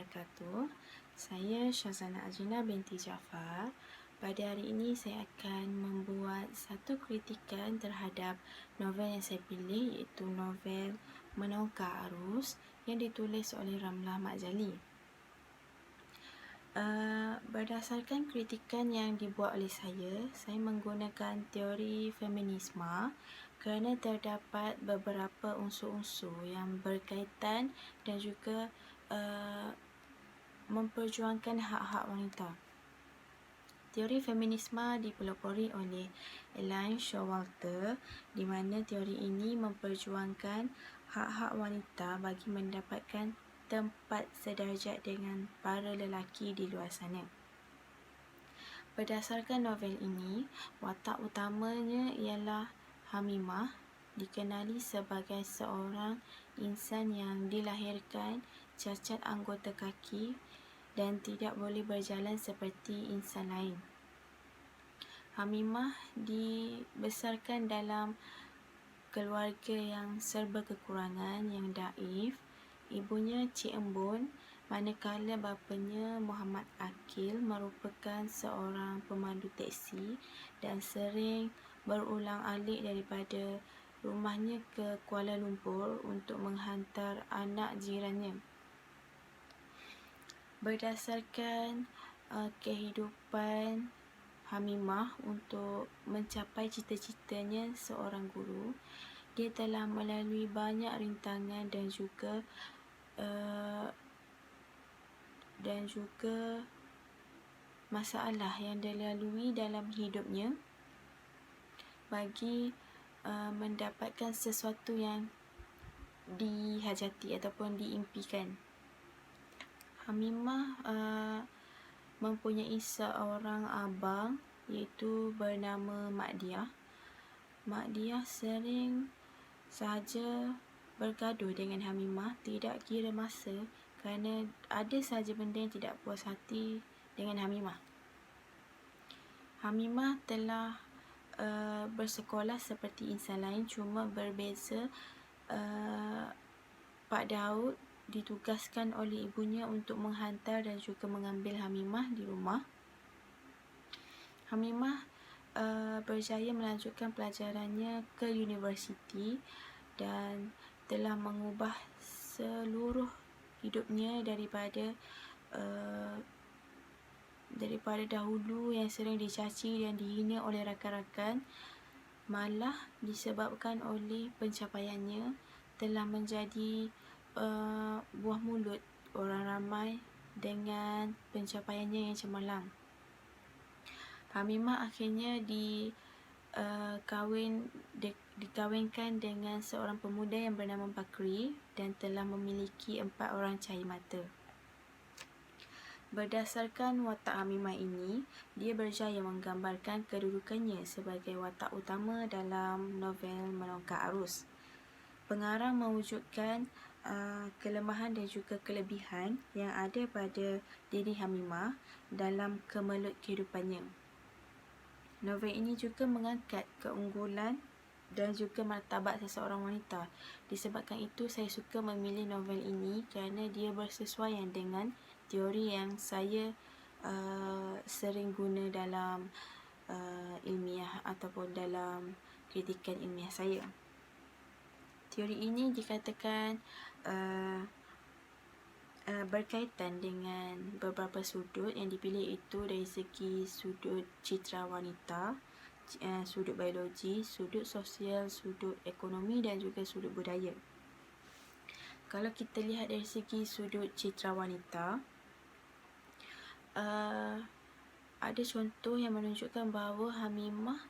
wabarakatuh. Saya Syazana Ajina binti Jaafar. Pada hari ini saya akan membuat satu kritikan terhadap novel yang saya pilih, iaitu novel Menongkar Arus yang ditulis oleh Ramlah Mat Jali. Berdasarkan kritikan yang dibuat oleh saya menggunakan teori feminisme kerana terdapat beberapa unsur-unsur yang berkaitan dan juga memperjuangkan hak-hak wanita. Teori feminisme dipelopori oleh Elaine Showalter, di mana teori ini memperjuangkan hak-hak wanita bagi mendapatkan tempat sederajat dengan para lelaki di luar sana. Berdasarkan novel ini, watak utamanya ialah Hamimah, dikenali sebagai seorang insan yang dilahirkan cacat anggota kaki dan tidak boleh berjalan seperti insan lain. Hamimah dibesarkan dalam keluarga yang serba kekurangan, yang daif. Ibunya Cik Embun, manakala bapanya Muhammad Akil merupakan seorang pemandu teksi dan sering berulang-alik daripada rumahnya ke Kuala Lumpur untuk menghantar anak jirannya. Berdasarkan kehidupan Hamimah untuk mencapai cita-citanya seorang guru, dia telah melalui banyak rintangan dan juga masalah yang dilalui dalam hidupnya bagi mendapatkan sesuatu yang dihajati ataupun diimpikan. Hamimah mempunyai seorang abang iaitu bernama Mak Diah. Mak Diah sering sahaja bergaduh dengan Hamimah, tidak kira masa, kerana ada sahaja benda yang tidak puas hati dengan Hamimah. Hamimah telah bersekolah seperti insan lain, cuma berbeza Pak Daud ditugaskan oleh ibunya untuk menghantar dan juga mengambil Hamimah di rumah. Hamimah berjaya melanjutkan pelajarannya ke universiti dan telah mengubah seluruh hidupnya daripada dahulu yang sering dicaci dan dihina oleh rakan-rakan, malah disebabkan oleh pencapaiannya telah menjadi buah mulut orang ramai dengan pencapaiannya yang cemerlang. Hamimah akhirnya dikawinkan dengan seorang pemuda yang bernama Bakri dan telah memiliki 4 orang cahaya mata. Berdasarkan watak Hamimah ini, dia berjaya menggambarkan kedudukannya sebagai watak utama dalam novel Menongkar Arus. Pengarang mewujudkan kelemahan dan juga kelebihan yang ada pada diri Hamimah dalam kemelut kehidupannya. Novel ini juga mengangkat keunggulan dan juga martabat seseorang wanita. Disebabkan itu, saya suka memilih novel ini kerana dia bersesuaian dengan teori yang saya sering guna dalam ilmiah ataupun dalam kritikan ilmiah saya. Teori ini dikatakan berkaitan dengan beberapa sudut yang dipilih, itu dari segi sudut citra wanita, sudut biologi, sudut sosial, sudut ekonomi dan juga sudut budaya. Kalau kita lihat dari segi sudut citra wanita, ada contoh yang menunjukkan bahawa Hamimah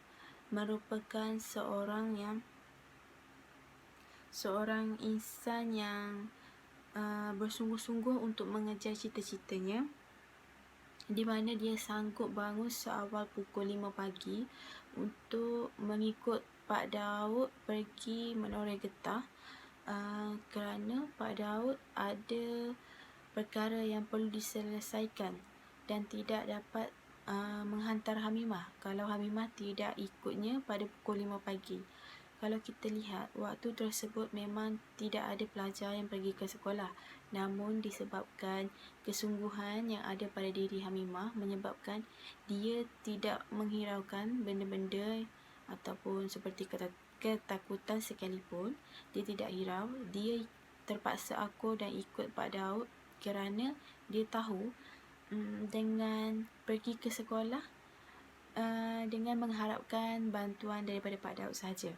merupakan seorang insan yang bersungguh-sungguh untuk mengejar cita-citanya, di mana dia sanggup bangun seawal pukul 5 pagi untuk mengikut Pak Daud pergi menoreh getah, kerana Pak Daud ada perkara yang perlu diselesaikan dan tidak dapat menghantar Hamimah kalau Hamimah tidak ikutnya pada pukul 5 pagi. kalau kita lihat, waktu tersebut memang tidak ada pelajar yang pergi ke sekolah. Namun disebabkan kesungguhan yang ada pada diri Hamimah menyebabkan dia tidak menghiraukan benda-benda ataupun seperti ketakutan sekalipun. Dia tidak hirau, dia terpaksa akur dan ikut Pak Daud kerana dia tahu dengan pergi ke sekolah dengan mengharapkan bantuan daripada Pak Daud sahaja.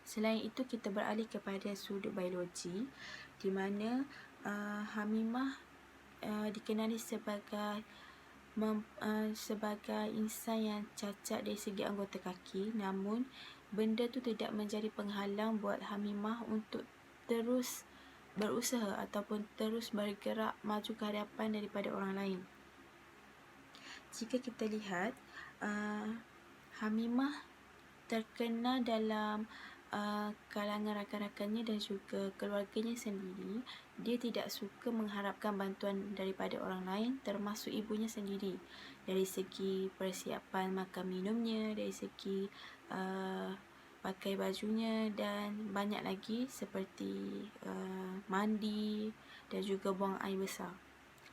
Selain itu, kita beralih kepada sudut biologi, di mana Hamimah dikenali sebagai insan yang cacat dari segi anggota kaki. Namun benda tu tidak menjadi penghalang buat Hamimah untuk terus berusaha ataupun terus bergerak maju ke hadapan daripada orang lain. Jika kita lihat, Hamimah terkenal dalam kalangan rakan-rakannya dan juga keluarganya sendiri. Dia tidak suka mengharapkan bantuan daripada orang lain, termasuk ibunya sendiri, dari segi persiapan makan minumnya, dari segi pakai bajunya, dan banyak lagi seperti mandi dan juga buang air besar.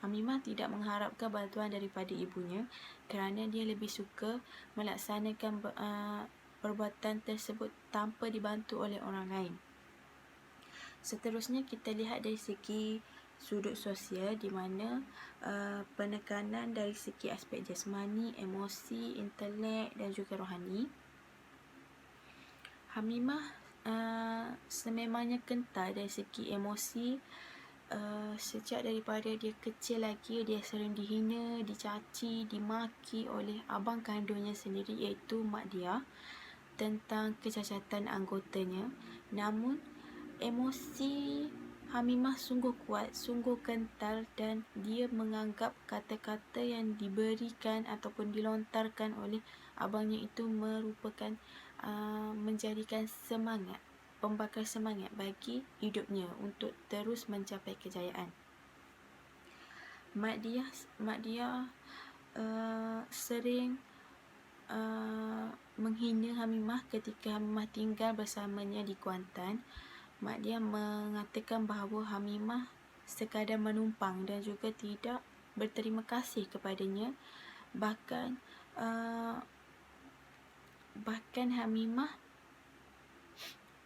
Hamimah tidak mengharapkan bantuan daripada ibunya kerana dia lebih suka melaksanakan perbuatan tersebut tanpa dibantu oleh orang lain. Seterusnya, kita lihat dari segi sudut sosial, di mana penekanan dari segi aspek jasmani, emosi, intelek dan juga rohani. Hamimah sememangnya kental dari segi emosi. Sejak daripada dia kecil lagi, dia sering dihina, dicaci, dimaki oleh abang kandungnya sendiri, iaitu mak dia, tentang kecacatan anggotanya. Namun emosi Hamimah sungguh kuat, sungguh kental, dan dia menganggap kata-kata yang diberikan ataupun dilontarkan oleh abangnya itu merupakan menjadikan semangat, pembakar semangat bagi hidupnya untuk terus mencapai kejayaan. Mak dia sering menghina Hamimah ketika Hamimah tinggal bersamanya di Kuantan. Mak dia mengatakan bahawa Hamimah sekadar menumpang dan juga tidak berterima kasih kepadanya. Bahkan Hamimah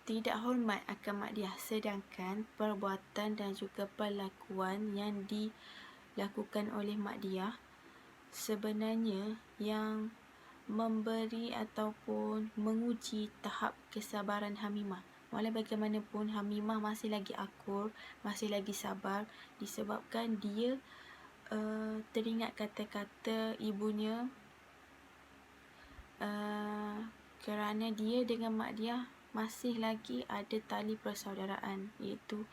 tidak hormat akan mak dia, sedangkan perbuatan dan juga perlakuan yang dilakukan oleh mak dia sebenarnya yang memberi ataupun menguji tahap kesabaran Hamimah. Walau bagaimanapun, Hamimah masih lagi akur, masih lagi sabar, disebabkan dia teringat kata-kata ibunya kerana dia dengan mak dia masih lagi ada tali persaudaraan, iaitu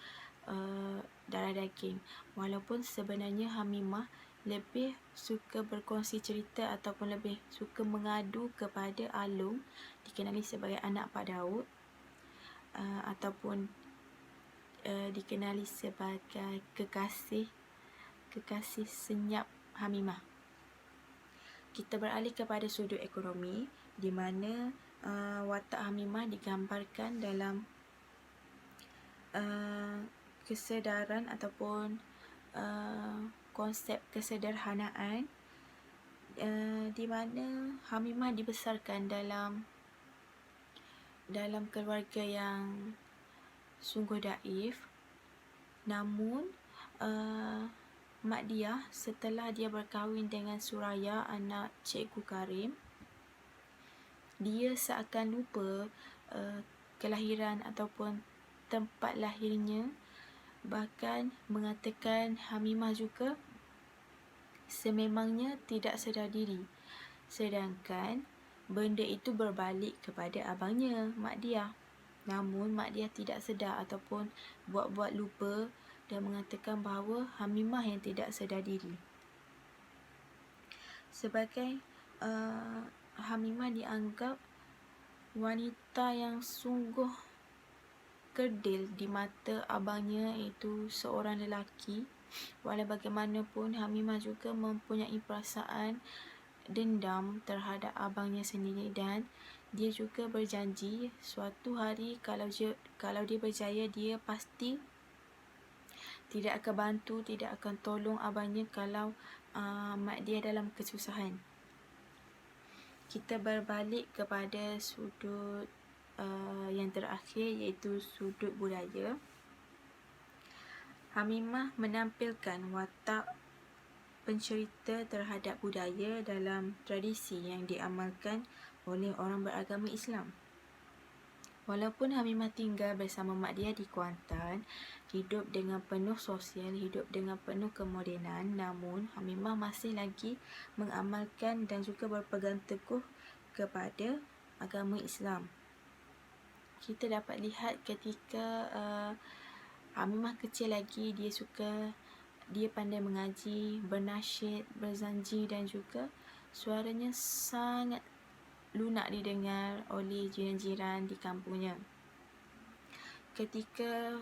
darah daging. Walaupun sebenarnya Hamimah lebih suka berkongsi cerita ataupun lebih suka mengadu kepada Alung, dikenali sebagai anak Pak Daud, ataupun dikenali sebagai kekasih senyap Hamimah. Kita beralih kepada sudut ekonomi, di mana watak Hamimah digambarkan dalam kesedaran ataupun konsep kesederhanaan, di mana Hamimah dibesarkan dalam keluarga yang sungguh daif. Namun mak dia, setelah dia berkahwin dengan Suraya, anak Cikgu Karim, dia seakan lupa kelahiran ataupun tempat lahirnya. Bahkan mengatakan Hamimah juga sememangnya tidak sedar diri, sedangkan benda itu berbalik kepada abangnya, mak dia. Namun mak dia tidak sedar ataupun buat-buat lupa dan mengatakan bahawa Hamimah yang tidak sedar diri. Sebagai Hamimah dianggap wanita yang sungguh kerdil di mata abangnya, iaitu seorang lelaki. Walau bagaimanapun, Hamimah juga mempunyai perasaan dendam terhadap abangnya sendiri dan dia juga berjanji suatu hari kalau dia berjaya, dia pasti tidak akan bantu, tidak akan tolong abangnya kalau mak dia dalam kesusahan. Kita berbalik kepada sudut yang terakhir, iaitu sudut budaya. Hamimah menampilkan watak pencerita terhadap budaya dalam tradisi yang diamalkan oleh orang beragama Islam. Walaupun Hamimah tinggal bersama mak dia di Kuantan, hidup dengan penuh sosial, hidup dengan penuh kemodenan, namun Hamimah masih lagi mengamalkan dan juga berpegang teguh kepada agama Islam. Kita dapat lihat ketika Hamimah kecil lagi, dia pandai mengaji, bernasyid, berzanji, dan juga suaranya sangat lunak didengar oleh jiran-jiran di kampungnya. Ketika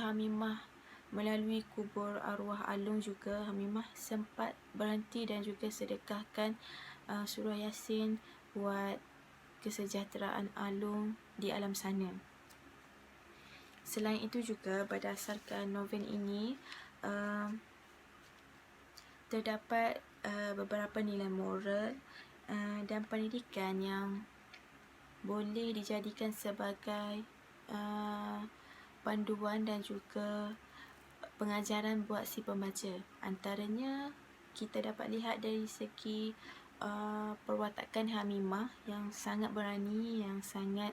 Hamimah melalui kubur arwah Alung juga, Hamimah sempat berhenti dan juga sedekahkan surah Yasin buat kesejahteraan Alung di alam sana. Selain itu juga, berdasarkan novel ini terdapat beberapa nilai moral dan pendidikan yang boleh dijadikan sebagai panduan dan juga pengajaran buat si pembaca. Antaranya, kita dapat lihat dari segi perwatakan Hamimah yang sangat berani, yang sangat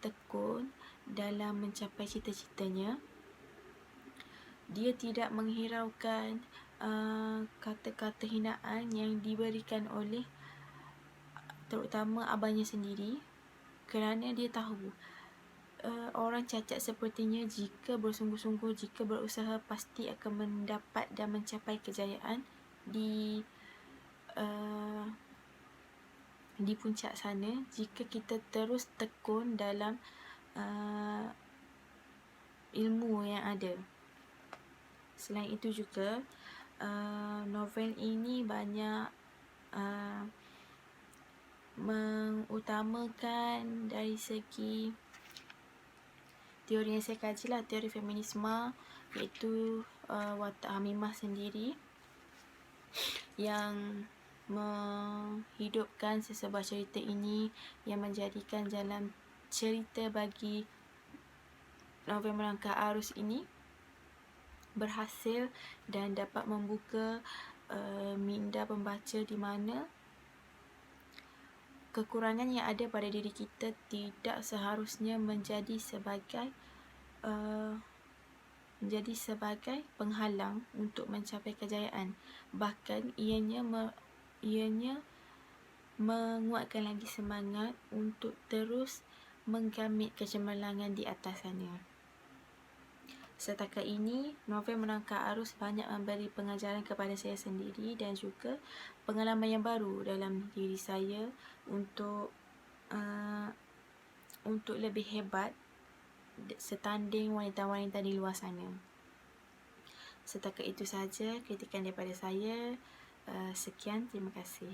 tekun dalam mencapai cita-citanya. Dia tidak menghiraukan kata-kata hinaan yang diberikan oleh terutama abangnya sendiri, kerana dia tahu orang cacat sepertinya jika bersungguh-sungguh, jika berusaha, pasti akan mendapat dan mencapai kejayaan di puncak sana jika kita terus tekun dalam ilmu yang ada. Selain itu juga, novel ini banyak mengutamakan dari segi teori yang saya kaji lah, teori feminisme, iaitu watak Hamimah sendiri yang menghidupkan sesebuah cerita ini, yang menjadikan jalan cerita bagi novel Merangkak Arus ini berhasil dan dapat membuka minda pembaca, di mana kekurangan yang ada pada diri kita tidak seharusnya menjadi sebagai penghalang untuk mencapai kejayaan. Bahkan ianya menguatkan lagi semangat untuk terus menggamit kecemerlangan di atas sana. Setakat ini, novel Merangkak Arus banyak memberi pengajaran kepada saya sendiri dan juga pengalaman yang baru dalam diri saya untuk lebih hebat setanding wanita-wanita di luar sana. Setakat itu saja kritikan daripada saya. Sekian, terima kasih.